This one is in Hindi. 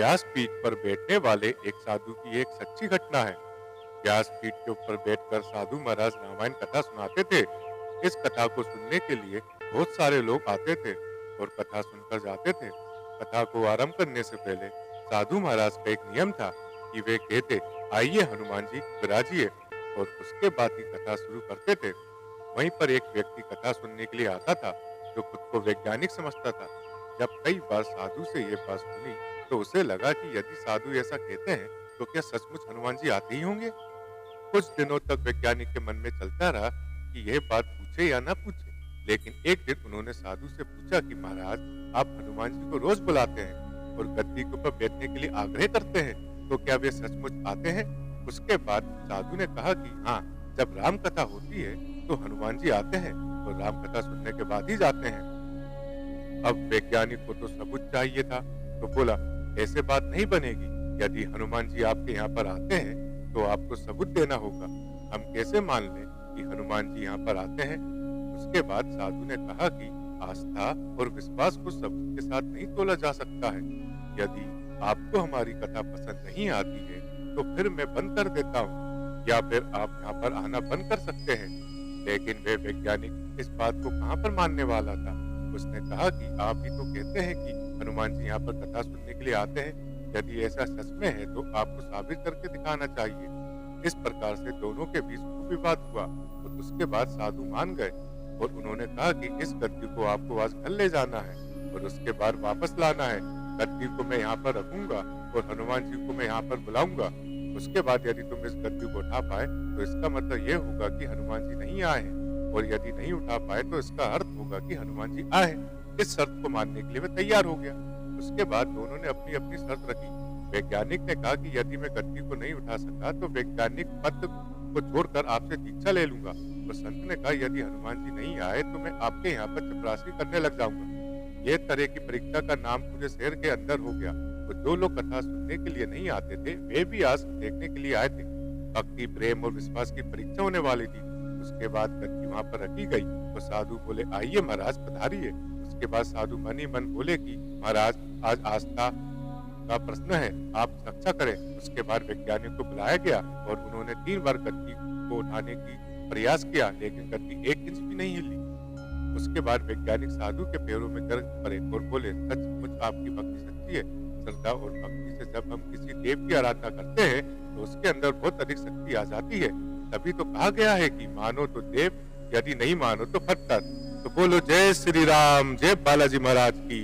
व्यासपीठ पर बैठने वाले एक साधु की एक सच्ची घटना है। व्यासपीठ के ऊपर बैठकर साधु महाराज रामायण कथा सुनाते थे। इस कथा को सुनने के लिए बहुत सारे लोग आते थे और कथा सुनकर जाते थे। कथा को आरंभ करने से पहले साधु महाराज का एक नियम था कि वे कहते, आइए हनुमान जी विराजिए, और उसके बाद ही कथा शुरू करते थे। वहीं पर एक व्यक्ति कथा सुनने के लिए आता था जो खुद को वैज्ञानिक समझता था। जब कई बार साधु से ये बात सुनी तो उसे लगा कि यदि साधु ऐसा कहते हैं तो क्या सचमुच हनुमान जी आते ही होंगे। कुछ दिनों तक वैज्ञानिक के मन में चलता रहा कि यह बात पूछे या ना पूछे, लेकिन एक दिन उन्होंने साधु से पूछा कि महाराज, आप हनुमान जी को रोज बुलाते हैं और गद्दी के ऊपर बैठने के लिए आग्रह करते हैं, तो क्या वे सचमुच आते हैं? उसके बाद साधु ने कहा कि हाँ, जब राम कथा होती है तो हनुमान जी आते हैं और राम कथा सुनने के बाद ही जाते हैं। अब वैज्ञानिक को तो सबूत चाहिए था, तो बोला, ऐसे बात नहीं बनेगी। यदि हनुमान जी आपके यहाँ पर आते हैं तो आपको सबूत देना होगा। हम कैसे मान लें कि हनुमान जी यहाँ पर आते हैं? उसके बाद साधु ने कहा कि आस्था और विश्वास को सबूत के साथ नहीं तोला जा सकता है। यदि आपको हमारी कथा पसंद नहीं आती है तो फिर मैं बंद कर देता हूँ, या फिर आप यहाँ पर आना बंद कर सकते हैं। लेकिन वे वैज्ञानिक इस बात को कहाँ पर मानने वाला था। उसने कहा कि आप ही तो कहते हैं कि हनुमान जी यहाँ पर कथा सुनने के लिए आते हैं। यदि ऐसा सच में है तो आपको साबित करके दिखाना चाहिए। इस प्रकार से दोनों के बीच खूब विवाद हुआ और उसके बाद साधु मान गए और उन्होंने कहा कि इस गद्दी को आपको आज घर ले जाना है और उसके बाद वापस लाना है। गद्दी को मैं यहाँ पर रखूंगा और हनुमान जी को मैं यहाँ पर बुलाऊंगा। उसके बाद यदि तुम इस गद्दी को उठा पाए तो इसका मतलब ये होगा कि हनुमान जी नहीं आए हैं, और यदि नहीं उठा पाए तो इसका अर्थ होगा कि हनुमान जी आए हैं। इस शर्त को मानने के लिए मैं तैयार हो गया। उसके बाद दोनों ने अपनी अपनी शर्त रखी। वैज्ञानिक ने कहा कि यदि मैं गद्दी को नहीं उठा सका तो वैज्ञानिक पद को छोड़कर आपसे दीक्षा ले लूंगा। तो संत ने कहा, यदि हनुमान जी नहीं आए तो मैं आपके यहाँ पर चपरासी करने लग जाऊंगा। ये तरह की परीक्षा का नाम पूरे शहर के अंदर हो गया। तो जो लोग कथा सुनने के लिए नहीं आते थे वे भी आज देखने के लिए आए थे। भक्ति, प्रेम और विश्वास की परीक्षा होने वाली थी। उसके बाद गद्दी वहां पर रखी गई तो साधु बोले, आइए महाराज पधारिए। उसके बाद साधु मन ही मन बोले कि महाराज, आज आस्था का प्रश्न है, आप रक्षा करें। उसके बाद वैज्ञानिक को बुलाया गया और उन्होंने 3 बार गद्दी को उठाने की प्रयास किया, लेकिन गद्दी 1 इंच भी नहीं हिली। उसके बाद वैज्ञानिक साधु के पैरों में गिर पड़े और बोले, सचमुच आपकी भक्ति सच्ची है। श्रद्धा और भक्ति से जब हम किसी देव की आराधना करते हैं तो उसके अंदर बहुत अधिक शक्ति आ जाती है। तभी तो कहा गया है कि मानो तो देव, यदि नहीं मानो तो पत्थर। तो बोलो जय श्री राम, जय बालाजी महाराज की।